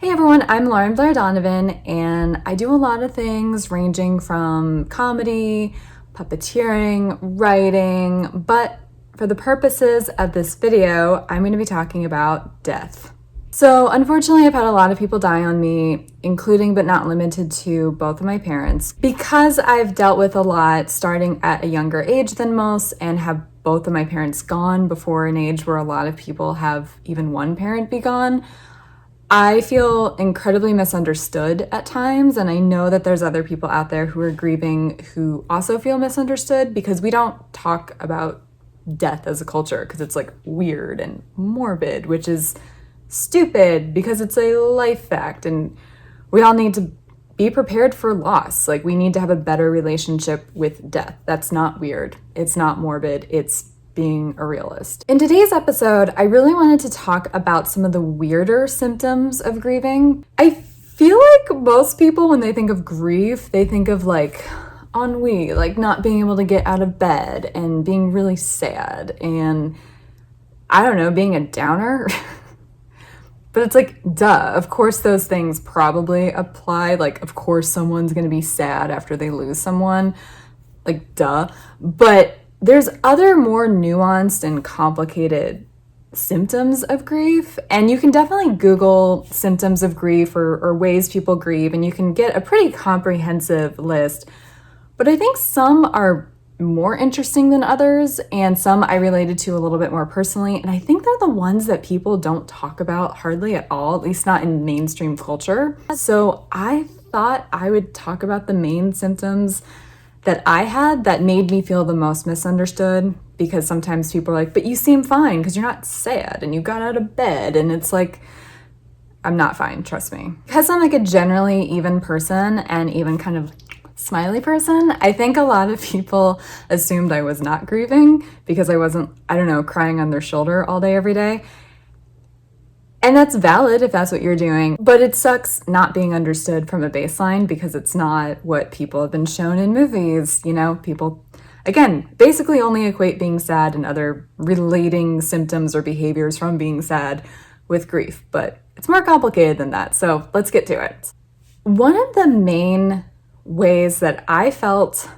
Hey everyone, I'm Lauren-Blair Donovan, and I do a lot of things ranging from comedy, puppeteering, writing, but for the purposes of this video, I'm going to be talking about death. So unfortunately, I've had a lot of people die on me, including but not limited to both of my parents. Because I've dealt with a lot starting at a younger age than most and have both of my parents gone before an age where a lot of people have even one parent be gone, I feel incredibly misunderstood at times, and I know that there's other people out there who are grieving who also feel misunderstood because we don't talk about death as a culture because it's like weird and morbid, which is stupid because it's a life fact and we all need to be prepared for loss. Like, we need to have a better relationship with death. That's not weird. It's not morbid. It's being a realist. In today's episode, I really wanted to talk about some of the weirder symptoms of grieving. I feel like most people, when they think of grief, they think of like ennui, like not being able to get out of bed and being really sad and, I don't know, being a downer. But it's like, duh, of course those things probably apply. Like, of course someone's gonna be sad after they lose someone. Like, duh. But there's other more nuanced and complicated symptoms of grief, and you can definitely Google symptoms of grief or ways people grieve, and you can get a pretty comprehensive list. But I think some are more interesting than others, and some I related to a little bit more personally, and I think they're the ones that people don't talk about hardly at all, at least not in mainstream culture. So I thought I would talk about the main symptoms that I had that made me feel the most misunderstood, because sometimes people are like, but you seem fine because you're not sad and you got out of bed, and it's like, I'm not fine, trust me. Because I'm like a generally even person and even kind of smiley person, I think a lot of people assumed I was not grieving because I wasn't, I don't know, crying on their shoulder all day every day. And that's valid if that's what you're doing, but it sucks not being understood from a baseline because it's not what people have been shown in movies. You know, people, again, basically only equate being sad and other relating symptoms or behaviors from being sad with grief, but it's more complicated than that. So let's get to it. One of the main ways that I felt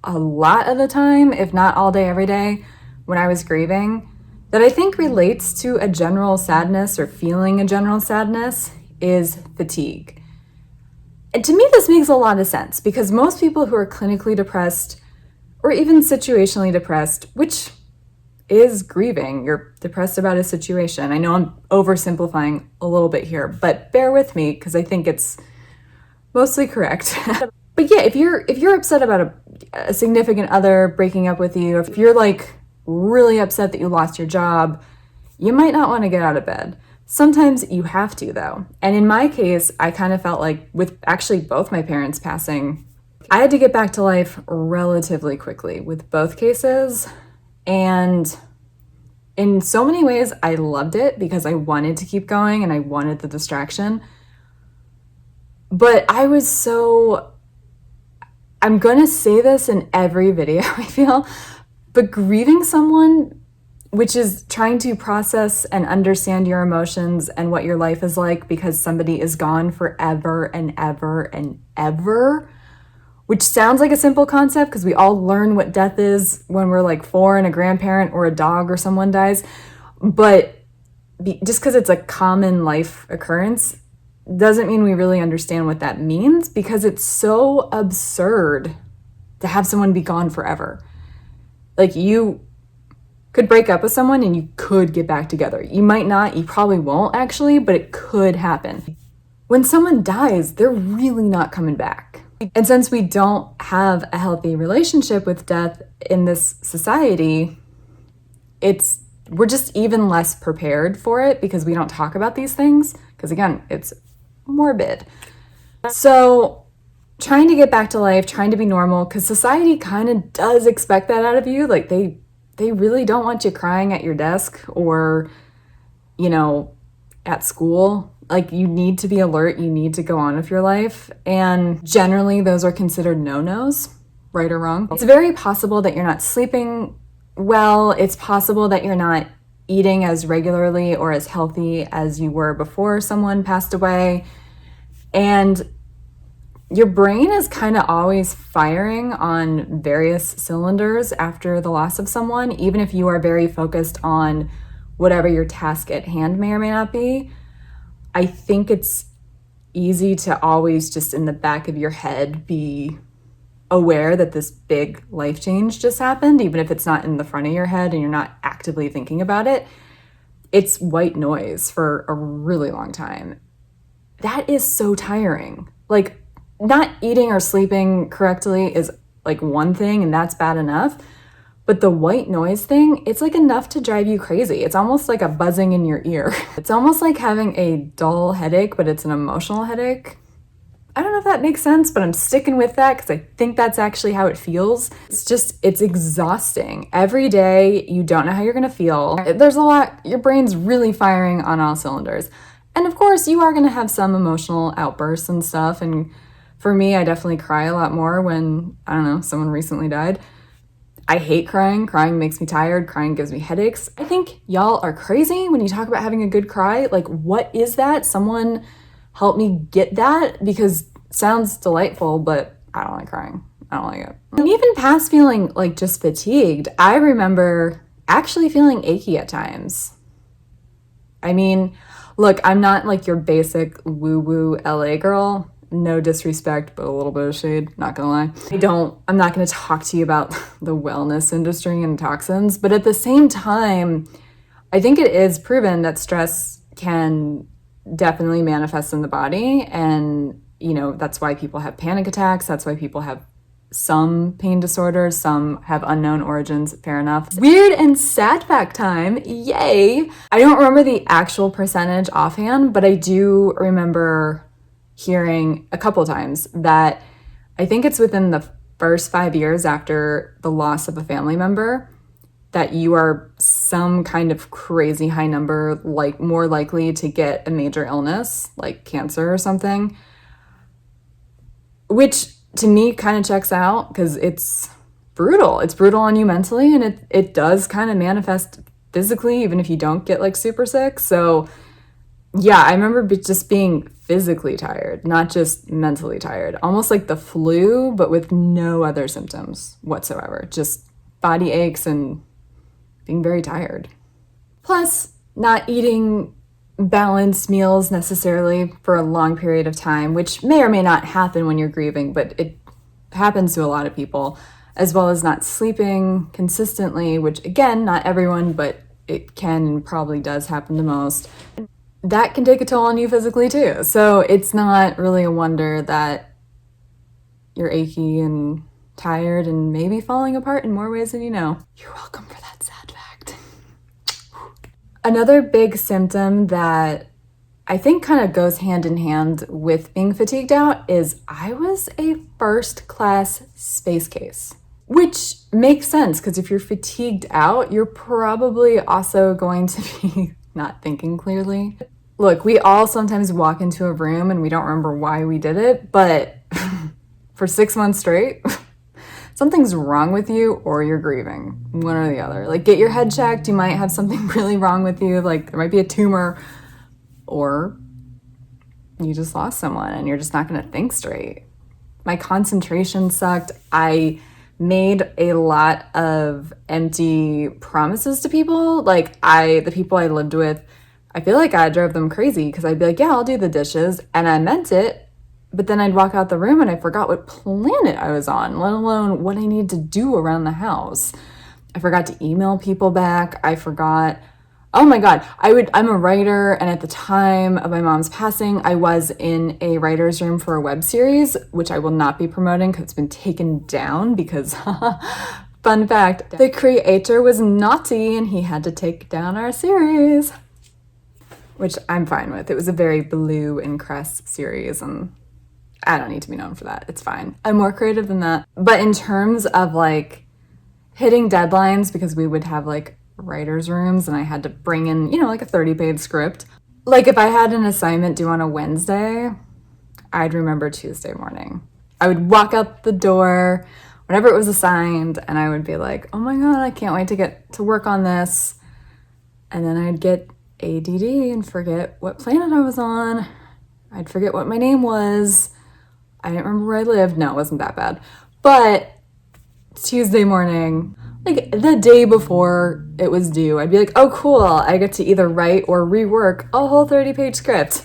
a lot of the time, if not all day, every day, when I was grieving, that I think relates to a general sadness or feeling a general sadness is fatigue. And to me, this makes a lot of sense because most people who are clinically depressed or even situationally depressed, which is grieving, you're depressed about a situation. I know I'm oversimplifying a little bit here, but bear with me because I think it's mostly correct. But yeah, if you're upset about a significant other breaking up with you, if you're like really upset that you lost your job, you might not want to get out of bed. Sometimes you have to, though. And in my case, I kind of felt like with actually both my parents passing, I had to get back to life relatively quickly with both cases. And in so many ways, I loved it because I wanted to keep going and I wanted the distraction. But I was so, I'm gonna say this in every video, I feel, but grieving someone, which is trying to process and understand your emotions and what your life is like because somebody is gone forever and ever and ever, which sounds like a simple concept because we all learn what death is when we're like 4 and a grandparent or a dog or someone dies. But just because it's a common life occurrence doesn't mean we really understand what that means, because it's so absurd to have someone be gone forever. Like, you could break up with someone and you could get back together. You might not, you probably won't actually, but it could happen. When someone dies, they're really not coming back. And since we don't have a healthy relationship with death in this society, we're just even less prepared for it because we don't talk about these things. Because again, it's morbid. So trying to get back to life, trying to be normal, because society kind of does expect that out of you. Like, they really don't want you crying at your desk or, you know, at school. Like, you need to be alert, you need to go on with your life. And generally those are considered no-nos, right or wrong. It's very possible that you're not sleeping well. It's possible that you're not eating as regularly or as healthy as you were before someone passed away. And your brain is kind of always firing on various cylinders after the loss of someone, even if you are very focused on whatever your task at hand may or may not be. I think it's easy to always just in the back of your head be aware that this big life change just happened, even if it's not in the front of your head and you're not actively thinking about it. It's white noise for a really long time. That is so tiring. Like, not eating or sleeping correctly is like one thing, and that's bad enough. But the white noise thing, it's like enough to drive you crazy. It's almost like a buzzing in your ear. It's almost like having a dull headache, but it's an emotional headache. I don't know if that makes sense, but I'm sticking with that because I think that's actually how it feels. It's exhausting. Every day, you don't know how you're gonna feel. There's a lot, your brain's really firing on all cylinders. And of course, you are gonna have some emotional outbursts and stuff. And for me, I definitely cry a lot more when, I don't know, someone recently died. I hate crying. Crying makes me tired. Crying gives me headaches. I think y'all are crazy when you talk about having a good cry. Like, what is that? Someone help me get that, because it sounds delightful, but I don't like crying. I don't like it. And even past feeling like just fatigued, I remember actually feeling achy at times. I mean, look, I'm not like your basic woo-woo LA girl. No disrespect, but a little bit of shade, not gonna lie. I'm not gonna talk to you about the wellness industry and toxins, but at the same time, I think it is proven that stress can definitely manifest in the body. And, you know, that's why people have panic attacks. That's why people have some pain disorders. Some have unknown origins, fair enough. Weird and sad fact time, yay! I don't remember the actual percentage offhand, but I do remember hearing a couple times that I think it's within the first 5 years after the loss of a family member that you are some kind of crazy high number, like more likely to get a major illness like cancer or something, which to me kind of checks out because it's brutal. It's brutal on you mentally, and it does kind of manifest physically, even if you don't get like super sick. So yeah, I remember just being physically tired, not just mentally tired, almost like the flu, but with no other symptoms whatsoever. Just body aches and being very tired. Plus, not eating balanced meals necessarily for a long period of time, which may or may not happen when you're grieving, but it happens to a lot of people, as well as not sleeping consistently, which again, not everyone, but it can and probably does happen to most. That can take a toll on you physically too. So it's not really a wonder that you're achy and tired and maybe falling apart in more ways than you know. You're welcome for that sad fact. Another big symptom that I think kind of goes hand in hand with being fatigued out is I was a first-class space case, which makes sense because if you're fatigued out, you're probably also going to be not thinking clearly. Look, we all sometimes walk into a room and we don't remember why we did it, but for 6 months straight, something's wrong with you or you're grieving, one or the other. Like, get your head checked. You might have something really wrong with you. Like, there might be a tumor, or you just lost someone and you're just not going to think straight. My concentration sucked. I made a lot of empty promises to people. Like, the people I lived with, I feel like I drove them crazy because I'd be like, yeah, I'll do the dishes. And I meant it. But then I'd walk out the room and I forgot what planet I was on, let alone what I needed to do around the house. I forgot to email people back. I forgot. Oh my God. I'm a writer. And at the time of my mom's passing, I was in a writer's room for a web series, which I will not be promoting because it's been taken down because fun fact, the creator was naughty and he had to take down our series, which I'm fine with. It was a very blue and crest series, and I don't need to be known for that. It's fine. I'm more creative than that. But in terms of like hitting deadlines, because we would have like writer's rooms and I had to bring in, like a 30-page script. Like if I had an assignment due on a Wednesday, I'd remember Tuesday morning. I would walk out the door whenever it was assigned and I would be like, oh my God, I can't wait to get to work on this. And then I'd get ADD and forget what planet I was on. I'd forget what my name was. I didn't remember where I lived. No, it wasn't that bad. But Tuesday morning, like the day before it was due, I'd be like, oh cool, I get to either write or rework a whole 30-page script.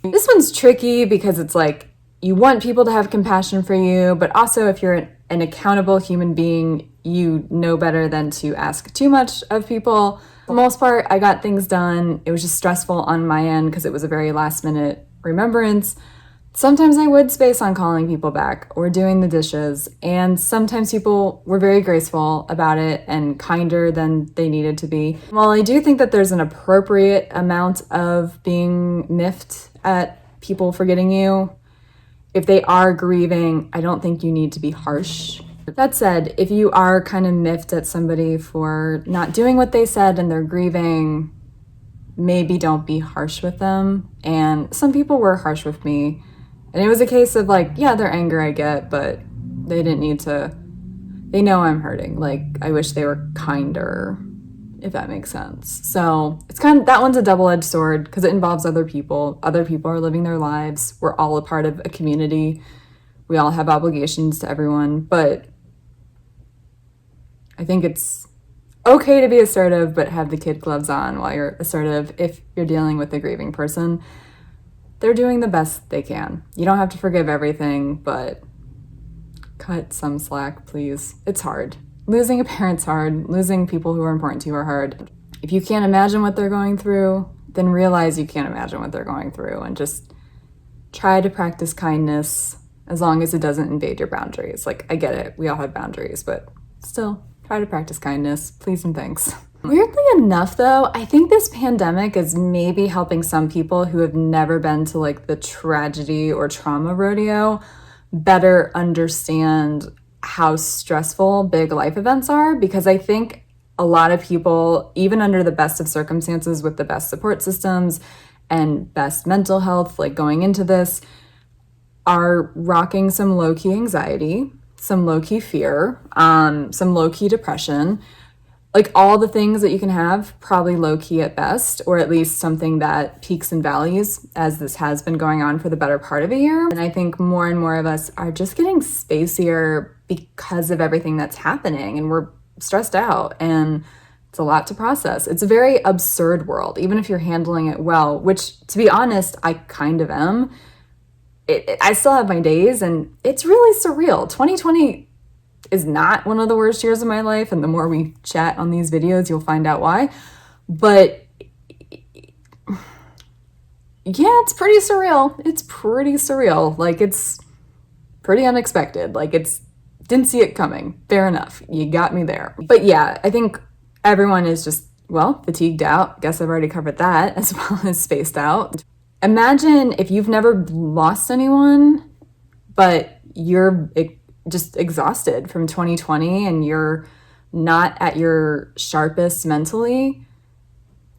This one's tricky because it's like you want people to have compassion for you, but also if you're an accountable human being, you know better than to ask too much of people. For the most part, I got things done. It was just stressful on my end because it was a very last minute remembrance. Sometimes I would space on calling people back or doing the dishes, and sometimes people were very graceful about it and kinder than they needed to be. While I do think that there's an appropriate amount of being miffed at people forgetting you, if they are grieving, I don't think you need to be harsh. That said, if you are kind of miffed at somebody for not doing what they said and they're grieving, maybe don't be harsh with them. And some people were harsh with me. And it was a case of like, yeah, their anger I get, but they didn't need to, they know I'm hurting. Like, I wish they were kinder, if that makes sense. So it's kind of, that one's a double-edged sword because it involves other people. Other people are living their lives. We're all a part of a community. We all have obligations to everyone, but I think it's okay to be assertive, but have the kid gloves on while you're assertive if you're dealing with a grieving person. They're doing the best they can. You don't have to forgive everything, but cut some slack, please. It's hard. Losing a parent's hard. Losing people who are important to you are hard. If you can't imagine what they're going through, then realize you can't imagine what they're going through and just try to practice kindness as long as it doesn't invade your boundaries. Like, I get it. We all have boundaries, but still, try to practice kindness. Please and thanks. Weirdly enough, though, I think this pandemic is maybe helping some people who have never been to like the tragedy or trauma rodeo better understand how stressful big life events are, because I think a lot of people, even under the best of circumstances with the best support systems and best mental health, like going into this, are rocking some low-key anxiety, some low-key fear, some low-key depression. Like all the things that you can have, probably low-key at best, or at least something that peaks and valleys, as this has been going on for the better part of a year. And I think more and more of us are just getting spacier because of everything that's happening, and we're stressed out, and it's a lot to process. It's a very absurd world, even if you're handling it well, which, to be honest, I kind of am. I still have my days, and it's really surreal. 2020 is not one of the worst years of my life, and the more we chat on these videos, you'll find out why. But yeah, it's pretty surreal. It's pretty surreal. Like, it's pretty unexpected. Like, didn't see it coming. Fair enough. You got me there. But yeah, I think everyone is just, well, fatigued out. Guess I've already covered that, as well as spaced out. Imagine if you've never lost anyone, but you're just exhausted from 2020 and you're not at your sharpest mentally.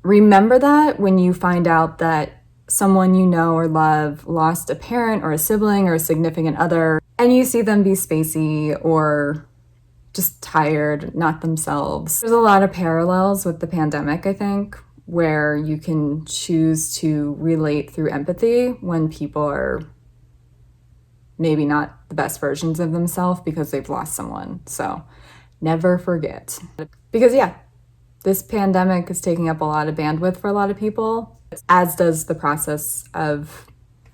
Remember that when you find out that someone you know or love lost a parent or a sibling or a significant other, and you see them be spacey or just tired, not themselves. There's a lot of parallels with the pandemic, I think, where you can choose to relate through empathy when people are maybe not the best versions of themselves because they've lost someone. So never forget. Because yeah, this pandemic is taking up a lot of bandwidth for a lot of people, as does the process of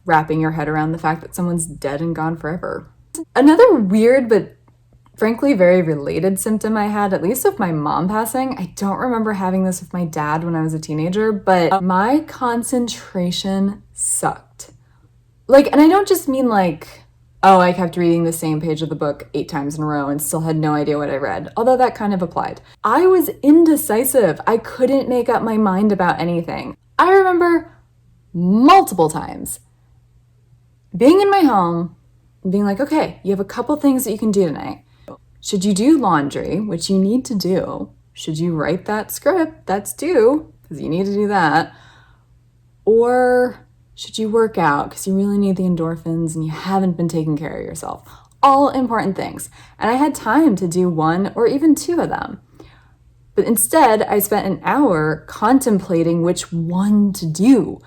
wrapping your head around the fact that someone's dead and gone forever. Another weird but frankly very related symptom I had, at least with my mom passing, I don't remember having this with my dad when I was a teenager, but my concentration sucked. Like, and I don't just mean like, oh, I kept reading the same page of the book 8 times in a row and still had no idea what I read, although that kind of applied. I was indecisive. I couldn't make up my mind about anything. I remember multiple times being in my home and being like, okay, you have a couple things that you can do tonight. Should you do laundry, which you need to do? Should you write that script that's due, because you need to do that? Or should you work out because you really need the endorphins and you haven't been taking care of yourself? All important things. And I had time to do 1 or even 2 of them. But instead, I spent an hour contemplating which one to do.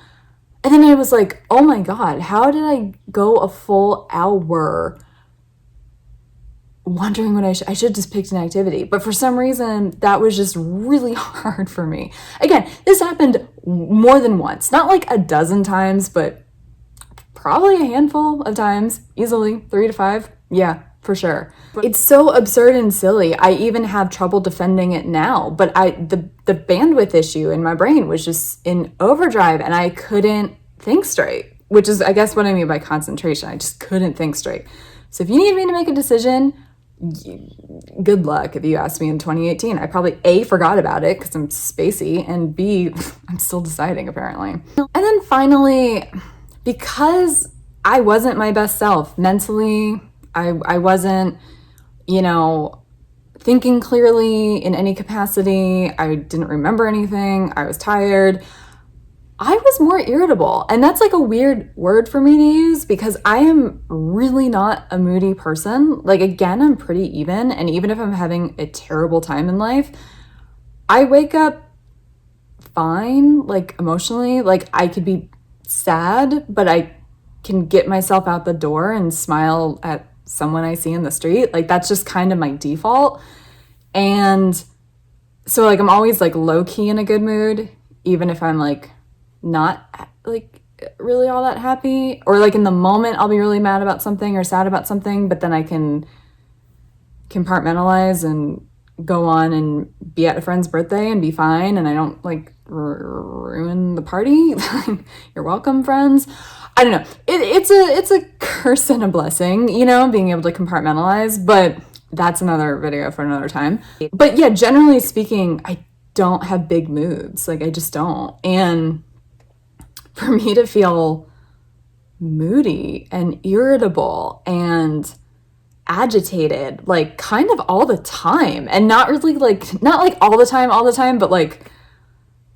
And then I was like, oh my God, how did I go a full hour wondering what I should have just picked an activity? But for some reason, that was just really hard for me. Again, this happened more than once, not like a dozen times, but probably a handful of times, easily 3 to 5. Yeah, for sure. It's so absurd and silly. I even have trouble defending it now, but the bandwidth issue in my brain was just in overdrive and I couldn't think straight, which is, I guess, what I mean by concentration. I just couldn't think straight. So if you need me to make a decision, good luck. If you asked me in 2018, I probably A, forgot about it because I'm spacey, and B, I'm still deciding apparently. And then finally, because I wasn't my best self mentally, I wasn't, thinking clearly in any capacity. I didn't remember anything. I was tired. I was more irritable. And that's like a weird word for me to use because I am really not a moody person. Like, again, I'm pretty even. And even if I'm having a terrible time in life, I wake up fine, like emotionally. Like, I could be sad, but I can get myself out the door and smile at someone I see in the street. Like, that's just kind of my default. And so, like, I'm always like low key in a good mood, even if I'm like not like really all that happy, or like in the moment I'll be really mad about something or sad about something, but then I can compartmentalize and go on and be at a friend's birthday and be fine, and I don't like ruin the party. You're welcome, friends. I don't know. It's a curse and a blessing, being able to compartmentalize, but that's another video for another time. But yeah, generally speaking, I don't have big moods. Like, I just don't. And for me to feel moody and irritable and agitated, like kind of all the time, and not really not like all the time, but like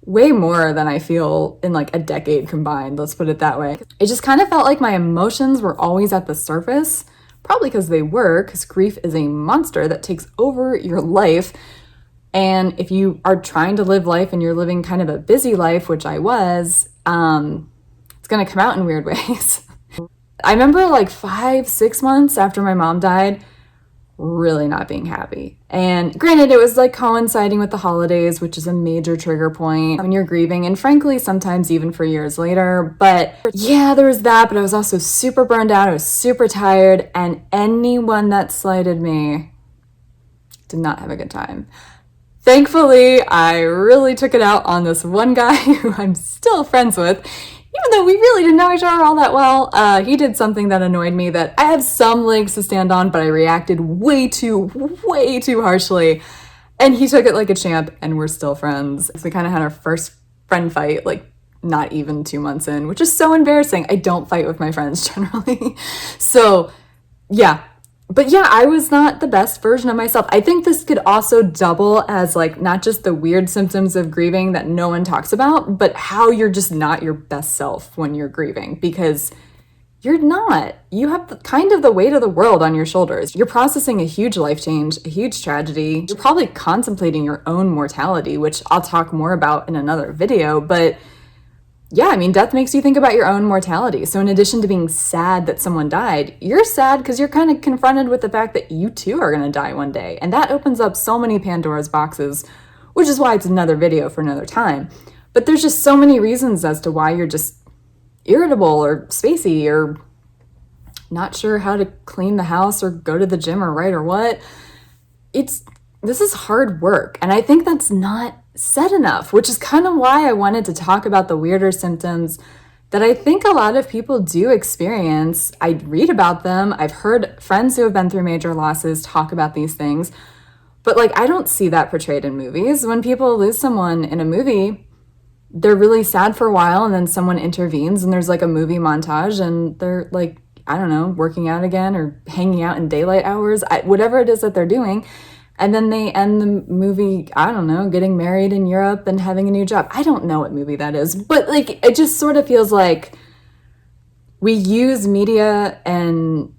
way more than I feel in like a decade combined, let's put it that way. It just kind of felt like my emotions were always at the surface, probably because they were, because grief is a monster that takes over your life. And if you are trying to live life and you're living kind of a busy life, which I was, it's going to come out in weird ways. I remember like 5-6 months after my mom died, really not being happy. And granted, it was like coinciding with the holidays, which is a major trigger point when you're grieving, and frankly, sometimes even for years later. But yeah, there was that, but I was also super burned out. I was super tired, and anyone that slighted me did not have a good time. Thankfully, I really took it out on this one guy who I'm still friends with, even though we really didn't know each other all that well. He did something that annoyed me that I have some legs to stand on, but I reacted way too harshly. And he took it like a champ, and we're still friends. So we kind of had our first friend fight, like not even 2 months in, which is so embarrassing. I don't fight with my friends generally. So yeah. But yeah, I was not the best version of myself. I think this could also double as like not just the weird symptoms of grieving that no one talks about, but how you're just not your best self when you're grieving, because you're not. You have kind of the weight of the world on your shoulders. You're processing a huge life change, a huge tragedy. You're probably contemplating your own mortality, which I'll talk more about in another video, but yeah, I mean, death makes you think about your own mortality. So in addition to being sad that someone died, you're sad because you're kind of confronted with the fact that you too are going to die one day. And that opens up so many Pandora's boxes, which is why it's another video for another time. But there's just so many reasons as to why you're just irritable or spacey or not sure how to clean the house or go to the gym or write or what. This is hard work. And I think that's not said enough, which is kind of why I wanted to talk about the weirder symptoms that I think a lot of people do experience. I read about them. I've heard friends who have been through major losses talk about these things, but like, I don't see that portrayed in movies. When people lose someone in a movie, they're really sad for a while, and then someone intervenes and there's like a movie montage, and they're like, I don't know, working out again or hanging out in daylight hours, whatever it is that they're doing. And then they end the movie, I don't know, getting married in Europe and having a new job. I don't know what movie that is, but like, it just sort of feels like we use media and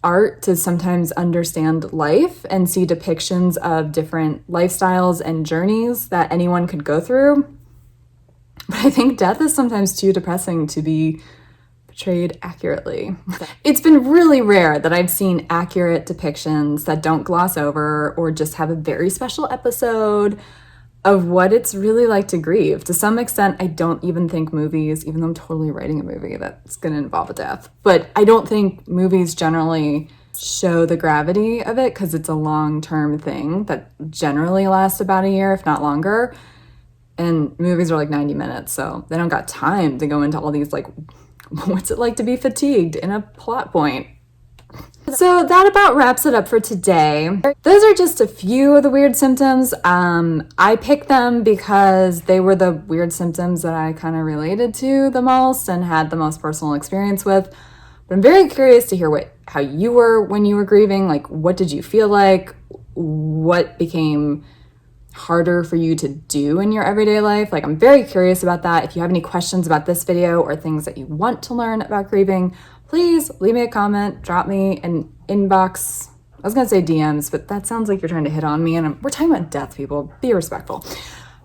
art to sometimes understand life and see depictions of different lifestyles and journeys that anyone could go through. But I think death is sometimes too depressing to be portrayed accurately. It's been really rare that I've seen accurate depictions that don't gloss over or just have a very special episode of what it's really like to grieve. To some extent, I don't even think movies, even though I'm totally writing a movie that's going to involve a death, but I don't think movies generally show the gravity of it because it's a long-term thing that generally lasts about a year, if not longer. And movies are like 90 minutes, so they don't got time to go into all these, like, what's it like to be fatigued in a plot point. So that about wraps it up for today. Those are just a few of the weird symptoms. I picked them because they were the weird symptoms that I kind of related to the most and had the most personal experience with. But I'm very curious to hear how you were when you were grieving. Like, what did you feel like? What became harder for you to do in your everyday life? Like, I'm very curious about that. If you have any questions about this video or things that you want to learn about grieving, please leave me a comment, drop me an inbox. I was gonna say DMs, but that sounds like you're trying to hit on me, and we're talking about death, people. Be respectful.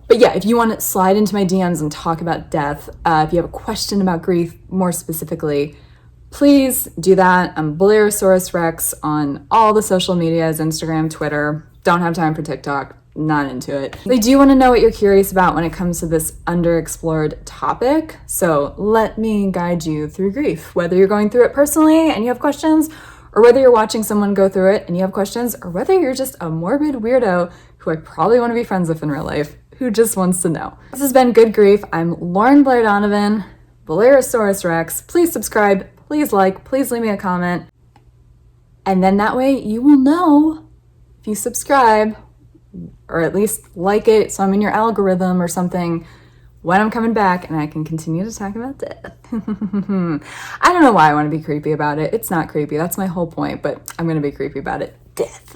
But yeah, if you want to slide into my DMs and talk about death, if you have a question about grief more specifically, please do that. I'm Blairosaurus Rex on all the social medias, Instagram, Twitter. Don't have time for TikTok. Not into it. I do want to know what you're curious about when it comes to this underexplored topic. So let me guide you through grief, whether you're going through it personally and you have questions, or whether you're watching someone go through it and you have questions, or whether you're just a morbid weirdo who I probably want to be friends with in real life, who just wants to know. This has been Good Grief. I'm Lauren-Blair Donovan, Blairosaurus Rex. Please subscribe, please like, please leave me a comment. And then that way you will know if you subscribe, or at least like it, so I'm in your algorithm or something, when I'm coming back and I can continue to talk about death. I don't know why I want to be creepy about it. It's not creepy. That's my whole point, but I'm going to be creepy about it. Death.